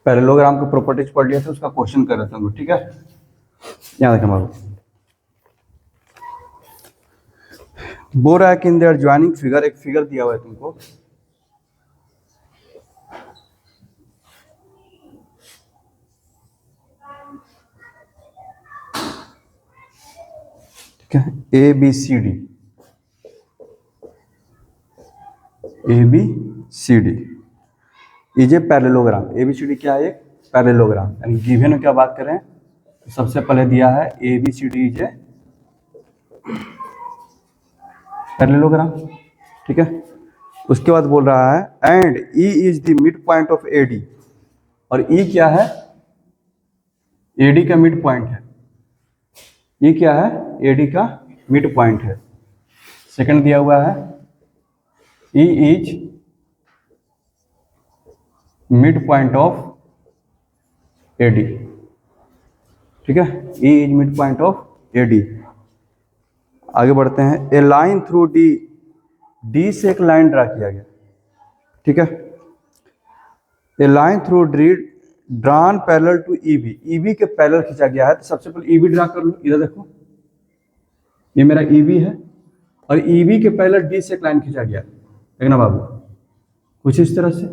Parallelogram की properties पढ़ लिया था, उसका क्वेश्चन कर रहे थे हम लोग, ठीक है। यहाँ देखें बाबू, बोल रहा है कि इन द एडजॉइनिंग फिगर, एक फिगर दिया हुआ है तुमको, ठीक है, A B C D, A B C D is a parallelogram. A B C D क्या है? एक पैरेललोग्राम। यानी गिवन में क्या बात करें, तो सबसे पहले दिया है A B C D is a parallelogram, ठीक है। उसके बाद बोल रहा है and E is the mid point of A D, और ई क्या है? ए डी का मिड पॉइंट है। ये क्या है? ए डी का मिड पॉइंट है। सेकंड दिया हुआ है E is mid point of A D, ठीक है। E is mid point of A D. आगे बढ़ते हैं, ए लाइन थ्रू डी, डी से एक लाइन ड्रा किया गया, ठीक है। A line through D drawn parallel to EB, EB के पैरेलल खींचा गया है। तो सबसे पहले ईबी ड्रा कर लो। इधर देखो, ये मेरा ईबी है और ईबी के पैरेलल डी से एक लाइन खींचा गया, देखना बाबू, कुछ इस तरह से,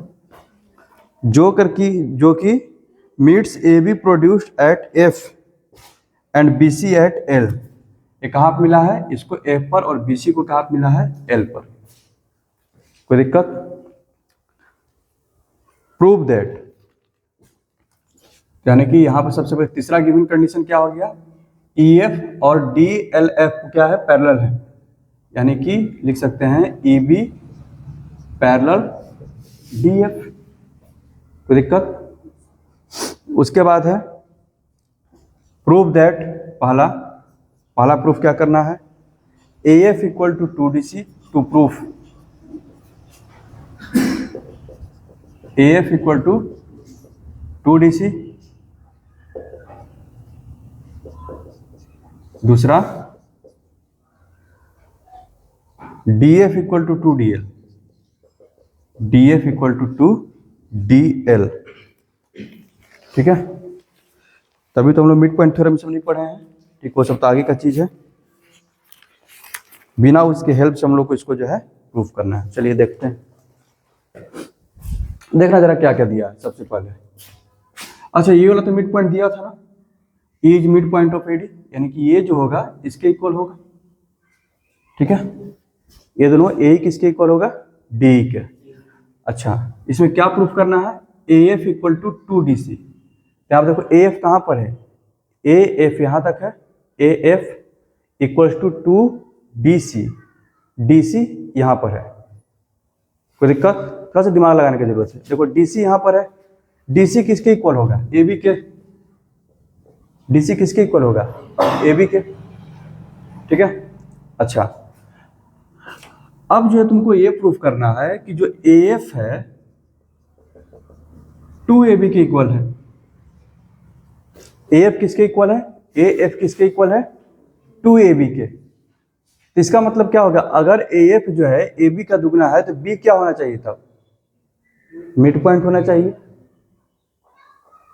जो कि meets A B produced at F and B C at L. ये कहाँ पे मिला है? इसको एफ पर, और बी सी को कहाँ पे मिला है? एल पर। कोई दिक्कत? प्रूव दैट, यानी कि यहां पर सबसे पहले तीसरा गिवन कंडीशन क्या हो गया? ई एफ और डी एल एफ क्या है? पैरेलल है। यानी कि लिख सकते हैं E B parallel D F. कोई दिक्कत? उसके बाद है प्रूव दैट, पहला प्रूफ क्या करना है? A F equal to 2DC to proof A F equal to 2DC। दूसरा D F equal to 2DL, D F equal to 2DL, ठीक है। तभी तो हम लोग मिड पॉइंट थ्योरम सब नहीं पढ़े हैं, ठीक। वो सब तो आगे का चीज है, बिना उसके हेल्प से हम लोग को इसको जो है प्रूफ करना है। चलिए देखते हैं, देखना जरा क्या क्या दिया है। सबसे पहले अच्छा, ये वाला तो मिड पॉइंट दिया था ना, is mid point of AD, यानी कि ये जो होगा इसके इक्वल होगा, ठीक है। ये दोनों ए किसके इक्वल होगा? डी के। अच्छा, इसमें क्या प्रूफ करना है? A F equal to 2DC। तो आप देखो ए एफ कहाँ पर है? ए एफ यहाँ तक है, A F equal to 2DC, DC यहाँ पर है। कोई दिक्कत? थोड़ा सा दिमाग लगाने की जरूरत है। देखो DC यहाँ पर है, DC किसके इक्वल होगा? ए बी के। DC किसके इक्वल होगा? ए बी के, ठीक है। अच्छा, अब जो है तुमको ये प्रूफ करना है कि जो ए एफ है 2AB के इक्वल है। ए एफ किसके इक्वल है? ए एफ किसके इक्वल है? 2AB के। तो इसका मतलब क्या होगा? अगर ए एफ जो है ए बी का दुगना है तो बी क्या होना चाहिए? तब मिड पॉइंट होना चाहिए,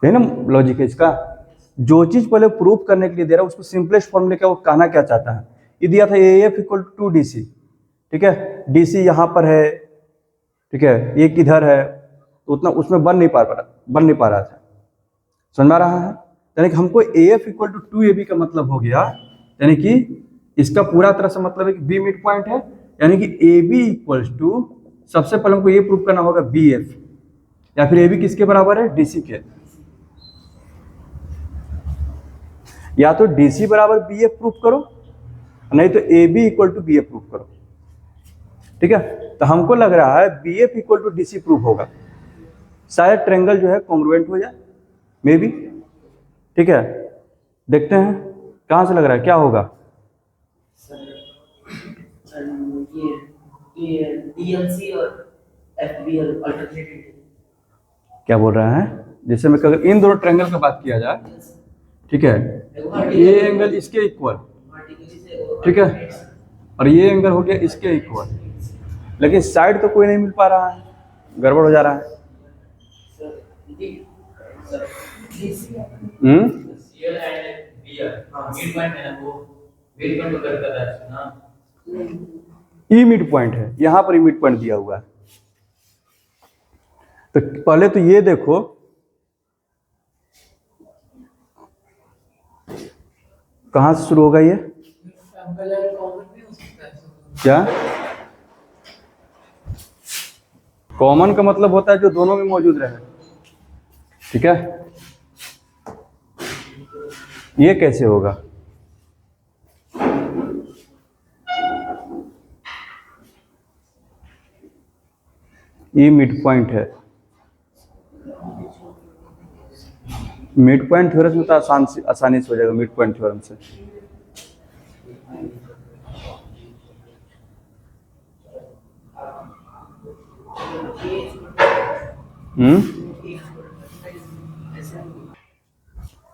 है ना लॉजिक है इसका। जो चीज पहले प्रूफ करने के लिए दे रहा है उसको सिंपलेस्ट फॉर्मूले का वो कहना क्या चाहता है? ये दिया था ए एफ इक्वल टू 2DC, ठीक है। DC यहाँ पर है, ठीक है, ये किधर है, तो उतना उसमें बन नहीं पा रहा था। समझ में आ रहा है? यानी कि हमको ए एफ इक्वल टू 2AB का मतलब हो गया, यानी कि इसका पूरा तरह से मतलब है कि बी मिड पॉइंट है, यानी कि ए बी इक्वल्स टू, सबसे पहले हमको ये प्रूफ करना होगा बी एफ, या फिर ए बी किसके बराबर है? DC के। या तो DC बराबर बी एफ प्रूफ करो, नहीं तो A B equal to B F proof करो, ठीक है। तो हमको लग रहा है B F equal to DC proof होगा, शायद ट्रायंगल जो है कॉन्ग्रुएंट हो जाए, मे बी, ठीक है। देखते हैं कहां से लग रहा है, क्या होगा। DLC और FBL अल्टरनेटिव क्या बोल रहा है? जैसे मैं अगर इन दोनों ट्रायंगल का बात किया जाए, ठीक है, ये एंगल इसके इक्वल, ठीक है, और ये एंगल हो गया इसके इक्वल, लेकिन साइड तो कोई नहीं मिल पा रहा है, गड़बड़ हो जा रहा है। CL and BR mid point है ना वो मिड पॉइंट होकर करता है ना। ई मिड पॉइंट है, यहां पर ई मिड पॉइंट दिया हुआ है। तो पहले तो ये देखो, कहां से शुरू होगा ये, क्या कॉमन का मतलब होता है जो दोनों में मौजूद रहे, ठीक है। ये कैसे होगा, ये मिड पॉइंट है। मिड पॉइंट थ्योरम में तो आसानी से हो जाएगा, मिड पॉइंट थ्योरम से।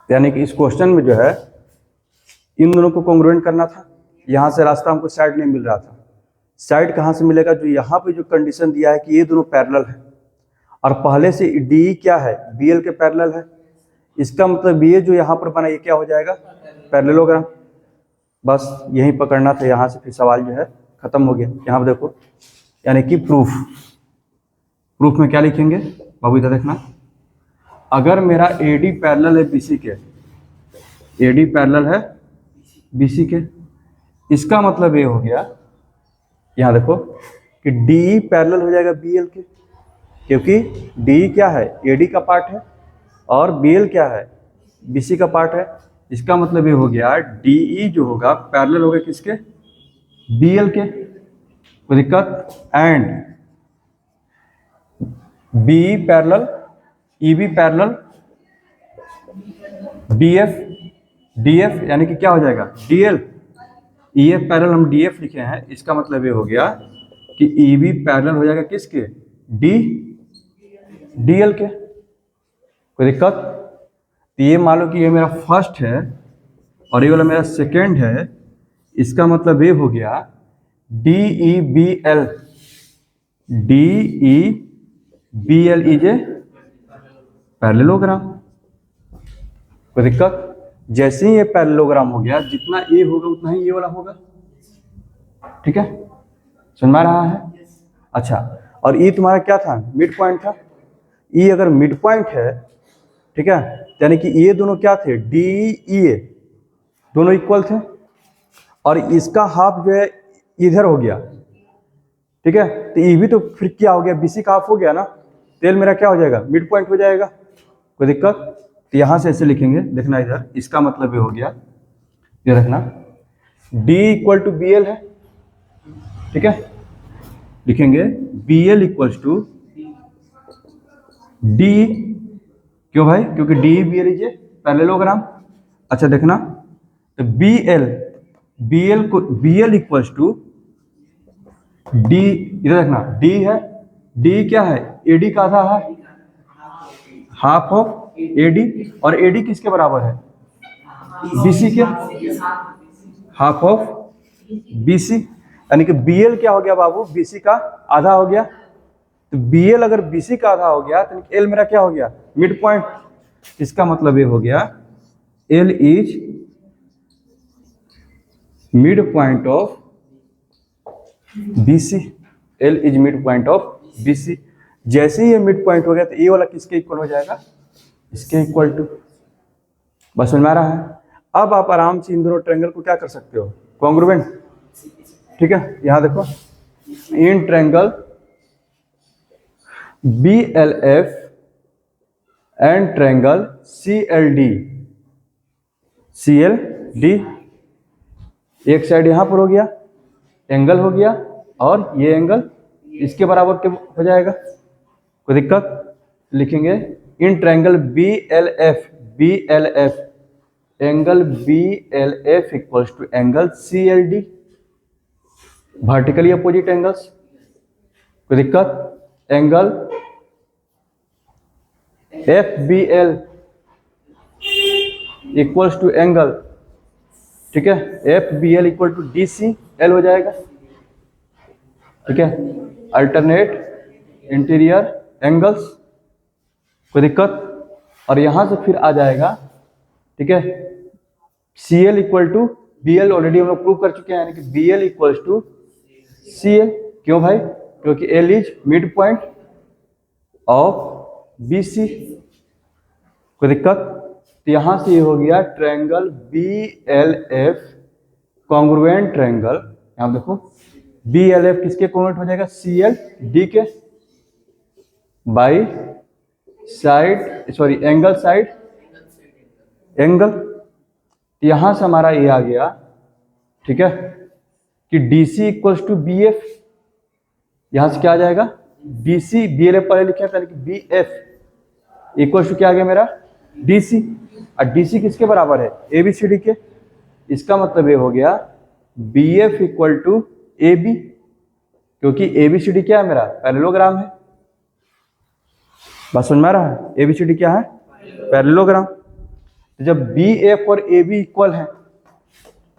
यानी कि इस क्वेश्चन में जो है इन दोनों को कॉन्ग्रुएंट करना था, यहां से रास्ता हमको साइड नहीं मिल रहा था। साइड कहां से मिलेगा, जो यहाँ पे जो कंडीशन दिया है कि ये दोनों पैरेलल है और पहले से डी क्या है, बीएल के पैरेलल है, इसका मतलब ये जो यहाँ पर बना ये क्या हो जाएगा, पैरेललोग्राम। बस यही पकड़ना था, यहाँ से फिर सवाल जो है खत्म हो गया। यहाँ पर देखो, यानी कि प्रूफ में क्या लिखेंगे बाबू, इधर देखना। अगर मेरा एडी पैरेलल है बीसी के, एडी पैरेलल है बीसी के, इसका मतलब ये हो गया, यहाँ देखो कि डी पैरेलल हो जाएगा बीएल के, क्योंकि डी क्या है, एडी का पार्ट है और बीएल क्या है, बीसी का पार्ट है। इसका मतलब ये हो गया डीई जो होगा पैरेलल होगा किसके, बीएल के, कोई दिक्कत। And B parallel EB parallel DF यानी कि क्या हो जाएगा, डीएल। ईएफ पैरेलल हम डीएफ लिखे हैं, इसका मतलब ये हो गया कि ईबी पैरेलल हो जाएगा किसके, डीएल के, कोई दिक्कत। तो ये मान लो कि ये मेरा फर्स्ट है और ये वाला मेरा सेकेंड है, इसका मतलब ये हो गया DEBL इज ए पैरेललोग्राम, कोई दिक्कत। जैसे ही ये पैरेललोग्राम हो गया, जितना ए होगा उतना ही ये वाला होगा, ठीक है, समझ में आ रहा है। अच्छा, और ई तुम्हारा क्या था, मिड पॉइंट था। ई अगर मिड पॉइंट है, ठीक है, यानी कि ये दोनों क्या थे, डी ई ए दोनों इक्वल थे, और इसका हाफ जो है इधर हो गया, ठीक है। तो ई भी तो फिर क्या हो गया, बीसी का हाफ हो गया ना, तेल मेरा क्या हो जाएगा, मिड पॉइंट हो जाएगा, कोई दिक्कत। तो यहां से ऐसे लिखेंगे, देखना इधर, इसका मतलब ये हो गया, ये रखना D equal to B L है, ठीक है, लिखेंगे B L equals to D, क्यों भाई, क्योंकि D B L is a parallelogram. अच्छा देखना, तो B L equals to D, इधर देखना डी है, डी क्या है, एडी का आधा है, हाफ ऑफ एडी, और एडी किसके बराबर है, बीसी के, हाफ ऑफ बीसी, यानी कि बीएल क्या हो गया बाबू, बीसी का आधा हो गया। तो बीएल अगर बीसी का आधा हो गया तो एल मेरा क्या हो गया, मिड पॉइंट। इसका मतलब ये हो गया L is mid point of BC, L is mid point of BC. जैसे ही ये मिड पॉइंट हो गया तो ये वाला किसके इक्वल हो जाएगा, इसके इक्वल टू। बस समझ में आ रहा है। अब आप आराम से इन दोनों ट्रायंगल को क्या कर सकते हो, कॉन्ग्रुएंट, ठीक है। यहां देखो, इन triangle BLF and triangle CLD, एक साइड यहां पर हो गया, एंगल हो गया, और ये एंगल इसके बराबर के हो जाएगा, कोई दिक्कत। लिखेंगे in triangle BLF angle BLF equals to angle CLD, vertically opposite angles, कोई दिक्कत। Angle FBL equals to angle, ठीक है, FBL इक्वल टू DCL हो जाएगा, ठीक है, अल्टरनेट इंटीरियर एंगल्स, कोई दिक्कत। और यहां से फिर आ जाएगा, ठीक है, CL equal to BL, already हम लोग प्रूव कर चुके हैं, यानी कि BL इक्वल्स टू CL। क्यों भाई? क्योंकि L is mid point of BC। कोई दिक्कत? तो यहां से ये हो गया ट्रायंगल BLF कॉन्ग्रुएंट ट्रायंगल। यहां देखो BLF किसके कॉन्ग्रुएंट हो जाएगा? CLD के, by side sorry angle side angle. तो यहां से हमारा ये आ गया, ठीक है, कि DC इक्वल्स टू BF। यहां से क्या आ जाएगा? BC, BLF पहले लिखे था, लेकिन BF इक्वल्स टू क्या आ गया मेरा? DC। और DC किसके बराबर है? ABCD के। इसका मतलब ये हो गया BF इक्वल टू AB, क्योंकि ABCD क्या है मेरा? पैरेललोग्राम है। बात समझ में आ रहा है? ABCD क्या है? पैरेललोग्राम। तो जब BF और AB इक्वल हैं,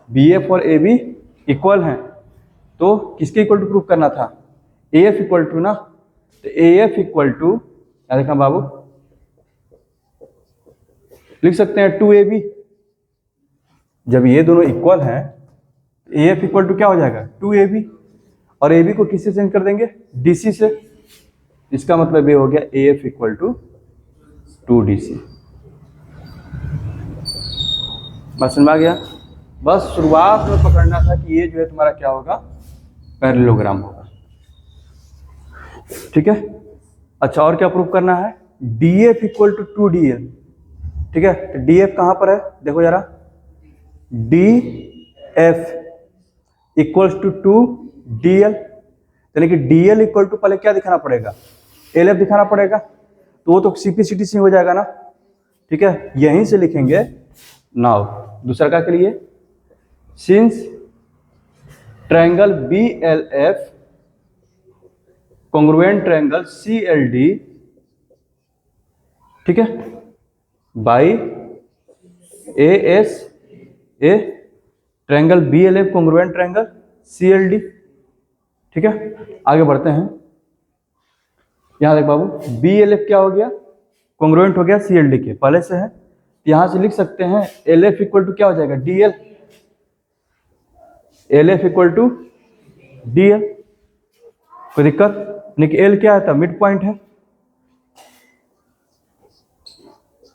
BF और AB इक्वल हैं, तो किसके इक्वल टू प्रूव करना था? AF इक्वल टू ना। तो AF इक्वल टू क्या देखना बाबू? लिख सकते हैं 2AB। जब ये दोनों इक्वल हैं, AF इक्वल टू क्या हो जाएगा? 2AB। और AB को किससे चेंज कर देंगे? DC से। इसका मतलब ये हो गया AF इक्वल टू 2DC। बस समझ में आ गया? बस शुरुआत में पकड़ना था कि ये जो है तुम्हारा क्या होगा? पैरेललोग्राम होगा। ठीक है। अच्छा, और क्या प्रूव करना है? DF equal to 2DL। ठीक है, तो DF कहां पर है? देखो जरा, DF इक्वल्स टू 2DL, यानी कि DL इक्वल टू पहले क्या दिखाना पड़ेगा? LF दिखाना पड़ेगा। तो वो तो CPCT से हो जाएगा ना। ठीक है, यहीं से लिखेंगे। नाउ दूसरा क्या के लिए? Since triangle BLF congruent triangle CLD, ठीक है, by ASA triangle BLF congruent triangle CLD। ठीक है, आगे बढ़ते हैं। यहां देख बाबू, BLF क्या हो गया? कॉन्ग्रुएंट हो गया CLD के, पहले से है। यहां से लिख सकते हैं LF इक्वल टू क्या हो जाएगा? DL। LF equal to DL। कोई दिक्कत नहीं? कि L क्या है? मिड पॉइंट है।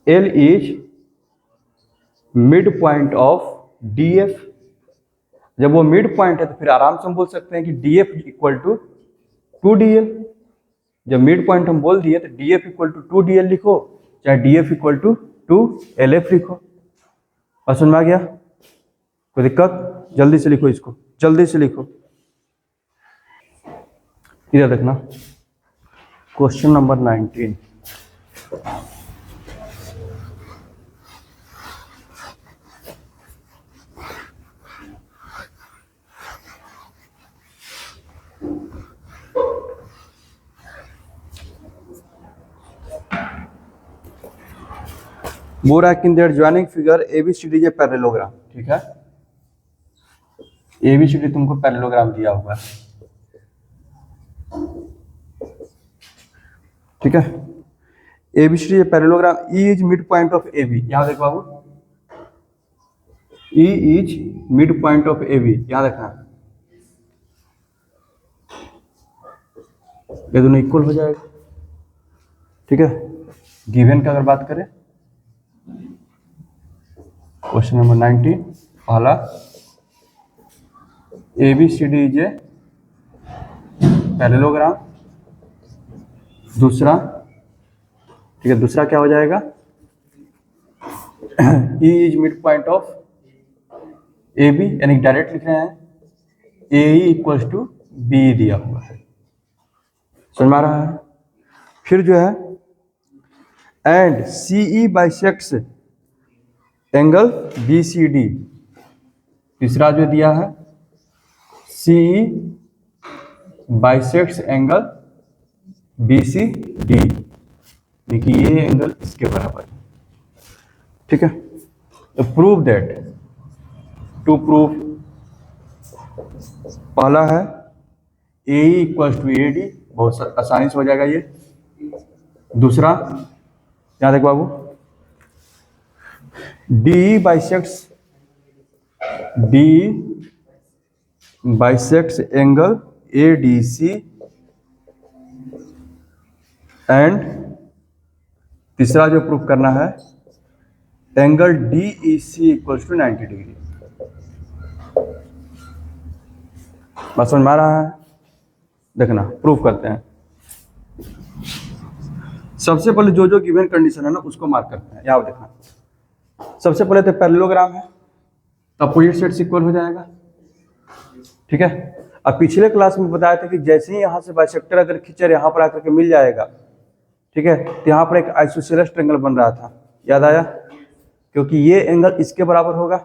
L is mid point of DF। जब वो मिड पॉइंट है तो फिर आराम से हम बोल सकते हैं कि DF इक्वल टू 2DL। जब मिड पॉइंट हम बोल दिए तो DF इक्वल टू 2DL लिखो, चाहे DF इक्वल टू 2LF लिखो। और समझ में आ गया? कोई दिक्कत? जल्दी से लिखो इसको, जल्दी से लिखो। इधर देखना, question number 19। Bora in the joining figure ABCD is a parallelogram. ठीक है, ABCD तुमको पैरेललोग्राम दिया हुआ है। ठीक है, ABCD is a parallelogram. E is mid point of AB। यहां देखो बाबू, E is mid point of AB। यहां देखना, ये दोनों इक्वल हो जाएगा। ठीक है, गिवन का अगर बात करें, क्वेश्चन नंबर 19, पहला ABCD इज ए पैरेललोग्राम। दूसरा, ठीक है, दूसरा क्या हो जाएगा? E is mid point of AB, यानी डायरेक्ट लिख रहे हैं AE इक्वल्स टू BE दिया हुआ है। समझ में आ रहा है? फिर जो है and CE bisects angle BCD। तीसरा जो दिया है CE बाइसेक्ट्स एंगल BCD, देखिए ये एंगल इसके बराबर है। ठीक है, तो प्रूव दैट, टू प्रूव, पहला है AE इक्वल्स टू AD, बहुत आसानी से हो जाएगा ये। दूसरा, यहाँ देख बाबू, D bisects angle ADC and तीसरा जो प्रूफ करना है angle DEC equals to 90 degree. बात समझ में आ रहा है? देखना प्रूफ करते हैं। सबसे पहले जो जो गिवन कंडीशन है ना उसको मार्क करते हैं। यहाँ देखना, सबसे पहले तो पैरेललोग्राम है तो अपोजिट साइड्स इक्वल हो जाएगा, ठीक है। अब पिछले क्लास में बताया था कि जैसे ही यहाँ से बाइसेक्टर अगर खींचे यहाँ पर आकर के मिल जाएगा, ठीक है, तो यहाँ पर एक आइसोसेलेस ट्रायंगल बन रहा था, याद आया? क्योंकि ये एंगल इसके बराबर होगा,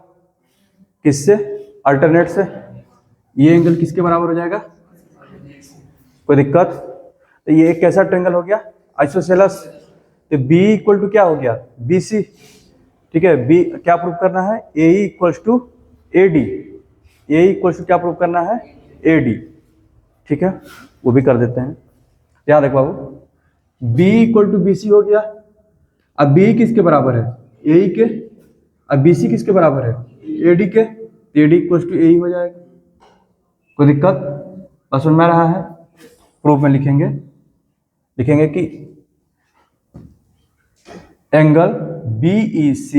किससे? अल्टरनेट से। ये एंगल किसके बराबर हो जाएगा? कोई दिक्कत? तो ये एक कैसा ट्रायंगल हो गया? आइसोसेलेस। तो B इक्वल टू क्या हो गया? BC, ठीक है। B क्या प्रूव करना है? AE equals to AD। AE equals to क्या प्रूव करना है? AD, ठीक है, वो भी कर देते हैं। यहाँ देख बाबू, B इक्वल टू BC हो गया। अब B किसके बराबर है? AE के। अब BC किसके बराबर है? AD के। AD इक्वल्स टू AE हो जाएगा। कोई दिक्कत? बस समझ में आ रहा है? प्रूफ में लिखेंगे कि angle BEC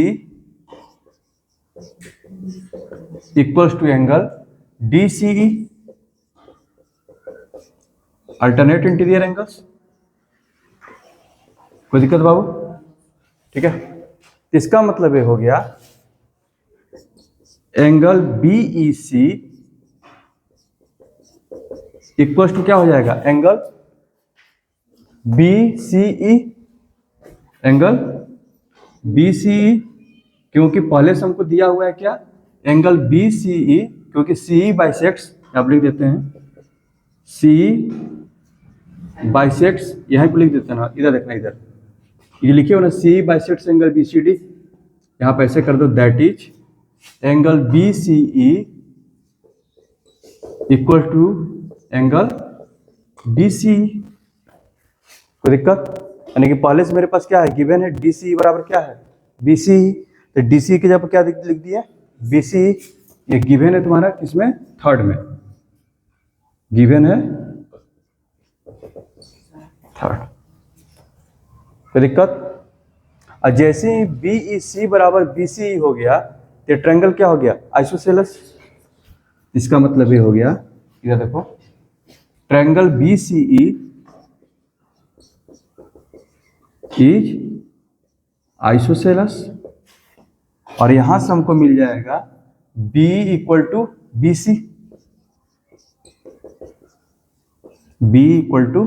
equals to angle DCE, alternate interior angles. कोई दिक्कत बाबू? ठीक है, इसका मतलब ये हो गया एंगल BEC इक्वल्स टू क्या हो जाएगा? एंगल BCE, एंगल BCE, क्योंकि पहले से हमको दिया हुआ है क्या? एंगल BCE, क्योंकि CE बाइसेक्ट्स, आप लिख देते हैं CE बाइसेक्ट्स, यहीं पे लिख देते हैं ना, इधर देखना, इधर ये लिखे हो ना, CE बाइसेक्ट्स एंगल BCD, यहाँ पे ऐसे कर दो, that is angle BCE equal to angle DCE। कोई दिक्कत? यानी कि पहले से मेरे पास क्या है? गिवन है DCE बराबर क्या है? BCE। तो DCE की जगह क्या लिख दिया? BCE। ये गिवन है तुम्हारा किसमें? थर्ड में गिवन है, थर्ड। कोई दिक्कत? और जैसे ही BEC बराबर BCE हो गया तो ट्रायंगल क्या हो गया? आइसोसेलेस। इसका मतलब ये हो गया, इधर देखो, ट्रायंगल BCE इज आइसोसेलेस, और यहां से हमको मिल जाएगा B equal to BC, B equal to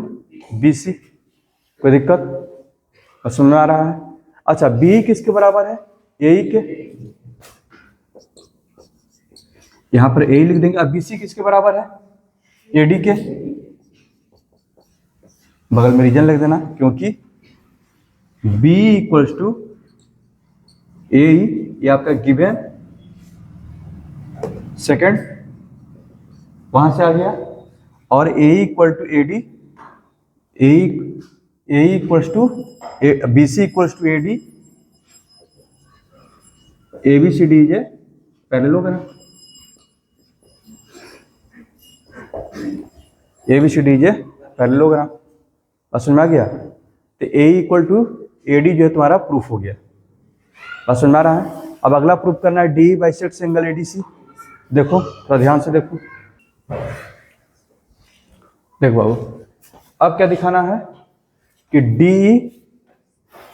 BC। कोई दिक्कत? समझ में आ रहा है? अच्छा, B किसके बराबर है? AE के। यहां पर AE लिख देंगे। अब BC किसके बराबर है? AD के। बगल में रीजन लिख देना, क्योंकि B इक्वल्स टू AE, ये आपका गिवन सेकंड वहां से आ गया, और AE equal to AD, AE equals to BC equals to AD, ABCD is a parallelogram, ABCD is a parallelogram. समझ में आ गया? तो AE इक्वल टू AD जो है तुम्हारा प्रूफ हो गया। बस समझ में आ रहा है? अब अगला प्रूफ करना है DE बाइसेक्ट्स एंगल ADC। देखो थोड़ा ध्यान से देखो, देखो बाबू, अब क्या दिखाना है कि DE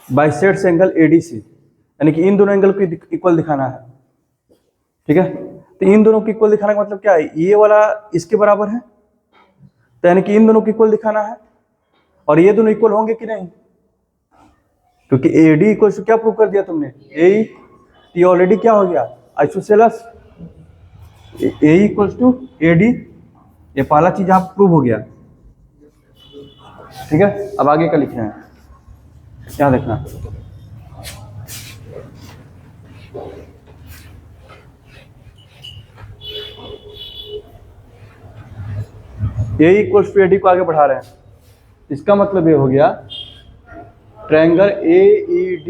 बाइसेक्ट्स एंगल ADC, यानी कि इन दोनों एंगल को इक्वल दिखाना है, ठीक है। तो इन दोनों को इक्वल दिखाने का मतलब क्या है? ये वाला इसके बराबर है, तो यानी कि इन दोनों को इक्वल दिखाना है, और ये दोनों इक्वल होंगे कि नहीं? क्योंकि AD इक्वल टू क्या प्रूव कर दिया तुमने? AE। ये ऑलरेडी क्या हो गया? Isosceles. AE equal to AD, ये पहला चीज यहाँ प्रूव हो गया, ठीक है। अब आगे का लिखना है, क्या देखना, AE इक्वल टू AD को आगे बढ़ा रहे हैं। इसका मतलब ये हो गया triangle AED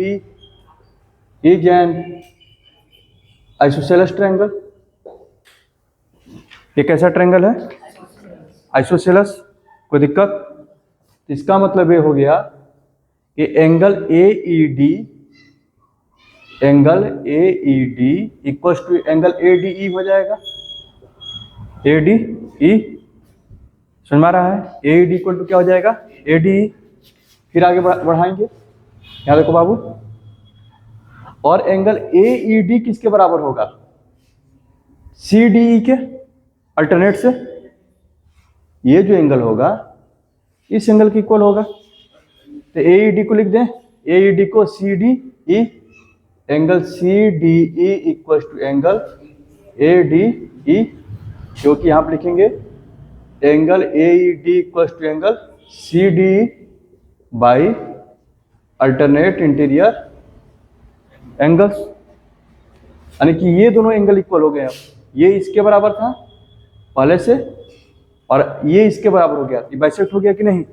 is an isosceles triangle, ये कैसा ट्रायंगल है? आइसोसेलेस। कोई दिक्कत? इसका मतलब ये हो गया कि angle A E D equals to angle A D E हो जाएगा। ए डी ई समझ में आ रहा है? ए डी इक्वल टू क्या हो जाएगा? ए डी ई। फिर आगे बढ़ाएंगे, यहाँ देखो बाबू, और एंगल ए ई डी किसके बराबर होगा? सी डी ई के अल्टरनेट से। ये जो एंगल होगा इस एंगल के इक्वल होगा। तो ए ई डी को लिख दें, ए ई डी को C D E, angle C D E equal to angle A D E, क्योंकि यहाँ पर लिखेंगे angle A E D equal to angle C D E by alternate interior angles, यानी कि ये दोनों एंगल इक्वल हो गए। अब ये इसके बराबर था पहले से और ये इसके बराबर हो गया, ये बाइसेक्ट हो गया कि नहीं?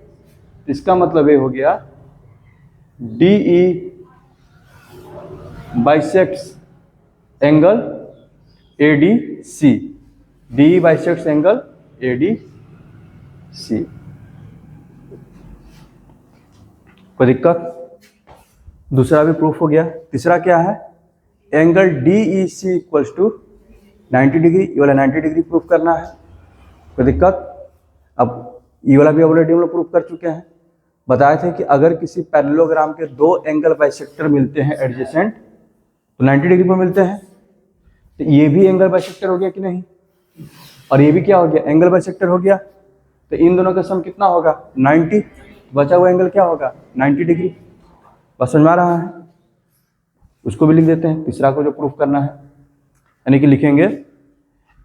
इसका मतलब ये हो गया D E bisects angle A D C, D E bisects angle A D C. कोई दिक्कत? दूसरा भी प्रूफ हो गया। तीसरा क्या है? Angle D E C equals to 90 degree, ये वाला 90 डिग्री प्रूफ करना है। कोई दिक्कत? अब ये वाला भी ऑलरेडी हम लोग प्रूफ कर चुके हैं। बताए थे कि अगर किसी पैरेललोग्राम के दो एंगल बाइसेक्टर मिलते हैं एडजेसेंट तो 90 डिग्री पर मिलते हैं। तो ये भी एंगल बाइसेक्टर हो गया कि नहीं? और ये भी क्या हो गया? एंगल बाइसेक्टर हो गया। तो इन दोनों का सम कितना होगा? 90। बचा हुआ एंगल क्या होगा? 90 डिग्री। बस समझ में आ रहा है? उसको भी लिख देते हैं, तीसरा को जो प्रूफ करना है, यानी कि लिखेंगे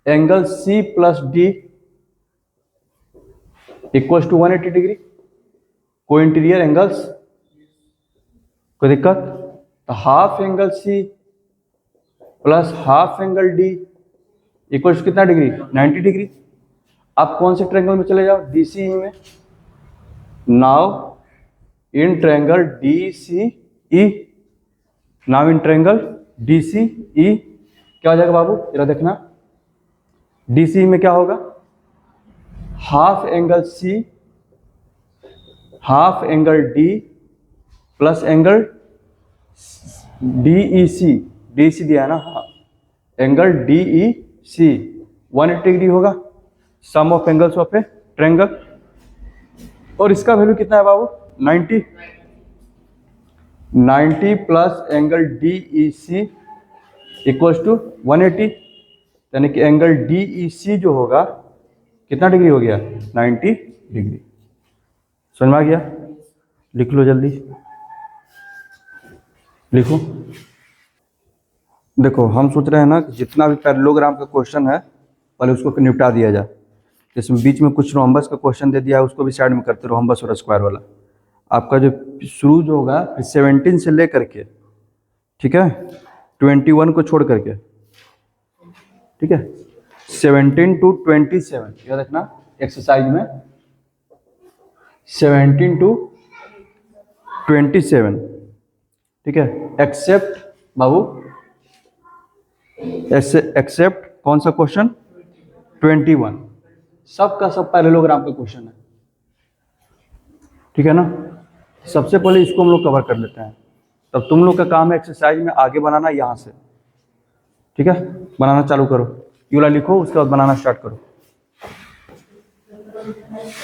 angle C plus D equals to 180 degree, co interior angles. कोई दिक्कत? तो half angle C plus half angle D equals कितना डिग्री? 90 डिग्री। आप कौन से ट्रायंगल में चले जाओ? डी सी ई में। Now in triangle D C E, now in triangle D C E क्या हो जाएगा बाबू? जरा देखना, डी सी ई में क्या होगा? Half angle C half angle D plus angle D E C, D C दिया है ना, हाँ, angle D E C 180 degree होगा, sum of angles of a triangle. और इसका वैल्यू कितना है बाबू? 90। 90 plus angle D E C equals to 180, यानी कि एंगल डी ई सी जो होगा कितना डिग्री हो गया? 90 डिग्री। समझ में आ गया? लिख लो जल्दी, लिखो। देखो हम सोच रहे हैं ना कि जितना भी पैरेललोग्राम का क्वेश्चन है पहले उसको निपटा दिया जाए। जैसे बीच में कुछ रोम्बस का क्वेश्चन दे दिया है उसको भी साइड में करते रहो, रोम्बस और स्क्वायर वाला। आपका जो शुरू जो होगा 17 से लेकर के, ठीक है, 21 को छोड़ करके, ठीक है, 17 टू 27 याद रखना एक्सरसाइज में, 17 टू 27, ठीक है। एक्सेप्ट बाबू, एक्सेप्ट कौन सा क्वेश्चन? 21। सबका सब पैरेललोग्राम का क्वेश्चन है, ठीक है ना। सबसे पहले इसको हम लोग कवर कर लेते हैं, तब तुम लोग का काम है एक्सरसाइज में आगे बनाना यहाँ से, ठीक है। बनाना चालू करो, ये वाला लिखो, उसके बाद बनाना स्टार्ट करो।